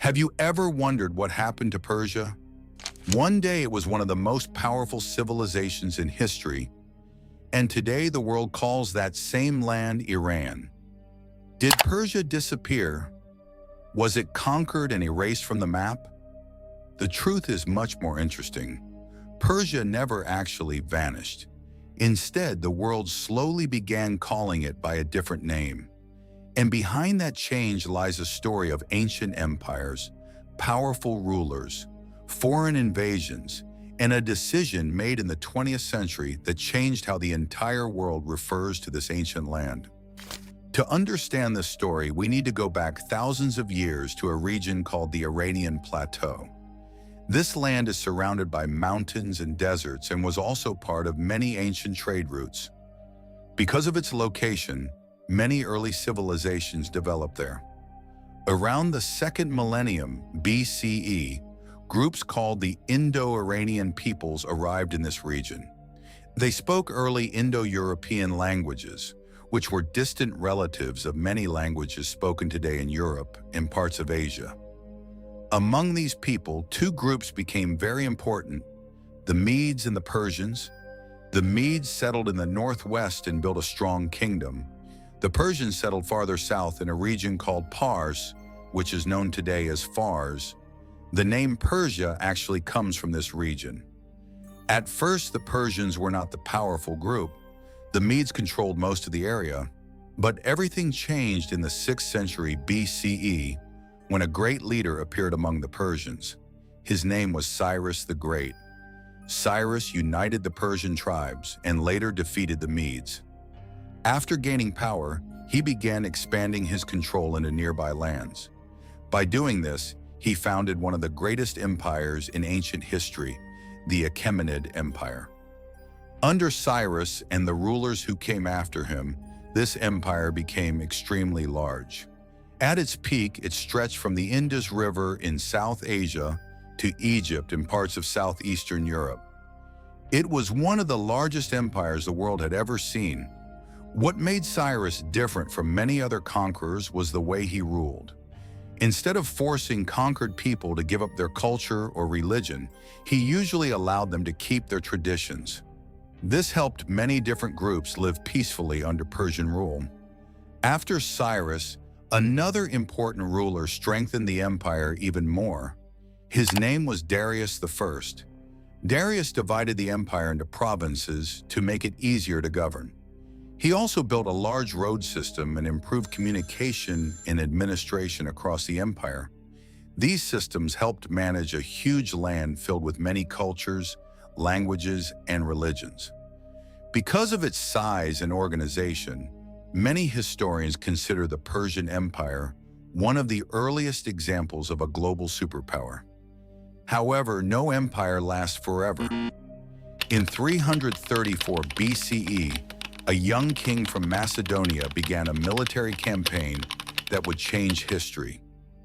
Have you ever wondered what happened to Persia? One day it was one of the most powerful civilizations in history, and today the world calls that same land Iran. Did Persia disappear? Was it conquered and erased from the map? The truth is much more interesting. Persia never actually vanished. Instead, the world slowly began calling it by a different name. And behind that change lies a story of ancient empires, powerful rulers, foreign invasions, and a decision made in the 20th century that changed how the entire world refers to this ancient land. To understand this story, we need to go back thousands of years to a region called the Iranian Plateau. This land is surrounded by mountains and deserts and was also part of many ancient trade routes. Because of its location, many early civilizations developed there. Around the second millennium BCE, groups called the Indo-Iranian peoples arrived in this region. They spoke early Indo-European languages, which were distant relatives of many languages spoken today in Europe and parts of Asia. Among these people, two groups became very important: the Medes and the Persians. The Medes settled in the northwest and built a strong kingdom. The Persians settled farther south in a region called Pars, which is known today as Fars. The name Persia actually comes from this region. At first, the Persians were not the powerful group. The Medes controlled most of the area. But everything changed in the 6th century BCE when a great leader appeared among the Persians. His name was Cyrus the Great. Cyrus united the Persian tribes and later defeated the Medes. After gaining power, he began expanding his control into nearby lands. By doing this, he founded one of the greatest empires in ancient history, the Achaemenid Empire. Under Cyrus and the rulers who came after him, this empire became extremely large. At its peak, it stretched from the Indus River in South Asia to Egypt and parts of southeastern Europe. It was one of the largest empires the world had ever seen. What made Cyrus different from many other conquerors was the way he ruled. Instead of forcing conquered people to give up their culture or religion, he usually allowed them to keep their traditions. This helped many different groups live peacefully under Persian rule. After Cyrus, another important ruler strengthened the empire even more. His name was Darius I. Darius divided the empire into provinces to make it easier to govern. He also built a large road system and improved communication and administration across the empire. These systems helped manage a huge land filled with many cultures, languages, and religions. Because of its size and organization, many historians consider the Persian Empire one of the earliest examples of a global superpower. However, no empire lasts forever. In 334 BCE, a young king from Macedonia began a military campaign that would change history.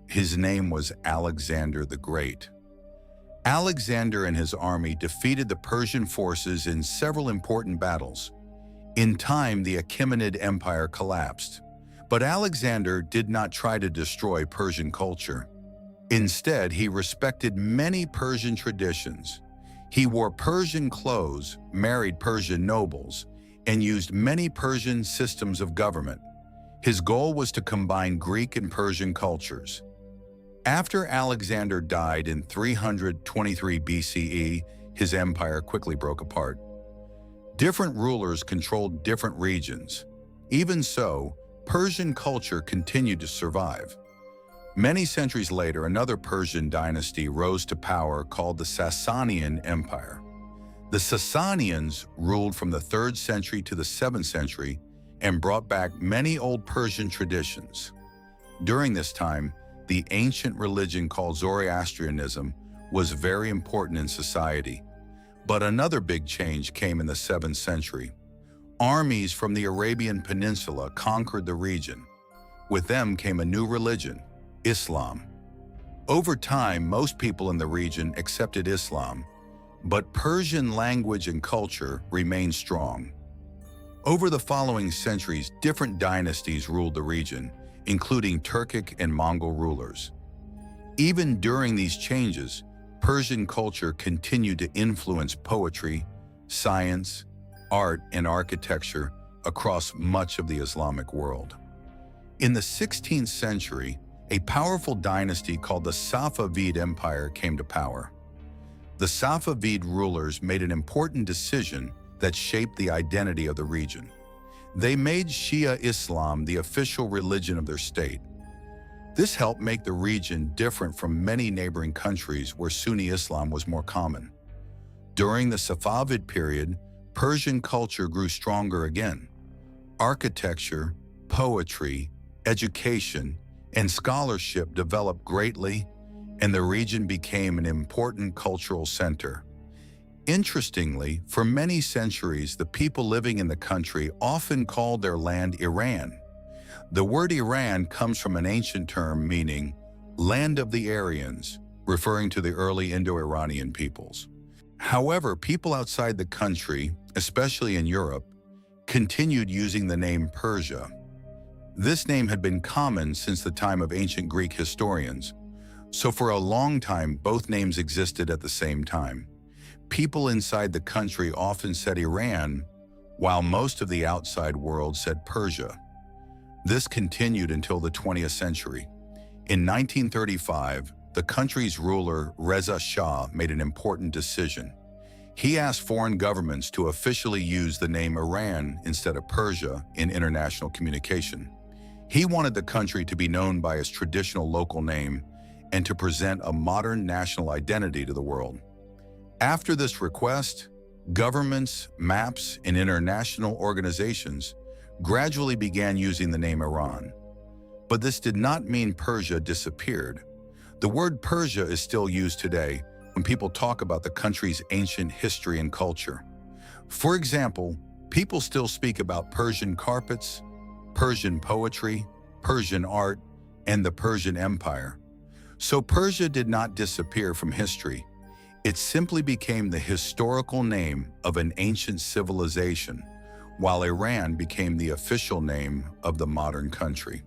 His name was Alexander the Great. Alexander and his army defeated the Persian forces in several important battles. In time, the Achaemenid Empire collapsed, but Alexander did not try to destroy Persian culture. Instead, he respected many Persian traditions. He wore Persian clothes, married Persian nobles, and used many Persian systems of government. His goal was to combine Greek and Persian cultures. After Alexander died in 323 BCE, his empire quickly broke apart. Different rulers controlled different regions. Even so, Persian culture continued to survive. Many centuries later, another Persian dynasty rose to power called the Sasanian Empire. The Sasanians ruled from the 3rd century to the 7th century and brought back many old Persian traditions. During this time, the ancient religion called Zoroastrianism was very important in society. But another big change came in the 7th century. Armies from the Arabian Peninsula conquered the region. With them came a new religion, Islam. Over time, most people in the region accepted Islam, but Persian language and culture remained strong. Over the following centuries, different dynasties ruled the region, including Turkic and Mongol rulers. Even during these changes, Persian culture continued to influence poetry, science, art, and architecture across much of the Islamic world. In the 16th century, a powerful dynasty called the Safavid Empire came to power. The Safavid rulers made an important decision that shaped the identity of the region. They made Shia Islam the official religion of their state. This helped make the region different from many neighboring countries where Sunni Islam was more common. During the Safavid period, Persian culture grew stronger again. Architecture, poetry, education, and scholarship developed greatly, and the region became an important cultural center. Interestingly, for many centuries, the people living in the country often called their land Iran. The word Iran comes from an ancient term meaning land of the Aryans, referring to the early Indo-Iranian peoples. However, people outside the country, especially in Europe, continued using the name Persia. This name had been common since the time of ancient Greek historians, so for a long time both names existed at the same time. People inside the country often said Iran, while most of the outside world said Persia. This continued until the 20th century. In 1935, the country's ruler, Reza Shah, made an important decision. He asked foreign governments to officially use the name Iran instead of Persia in international communication. He wanted the country to be known by its traditional local name and to present a modern national identity to the world. After this request, governments, maps, and international organizations gradually began using the name Iran. But this did not mean Persia disappeared. The word Persia is still used today when people talk about the country's ancient history and culture. For example, people still speak about Persian carpets, Persian poetry, Persian art, and the Persian Empire. So Persia did not disappear from history. It simply became the historical name of an ancient civilization, while Iran became the official name of the modern country.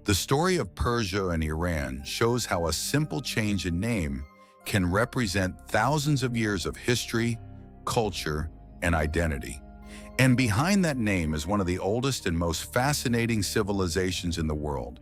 The story of Persia and Iran shows how a simple change in name can represent thousands of years of history, culture, and identity. And behind that name is one of the oldest and most fascinating civilizations in the world,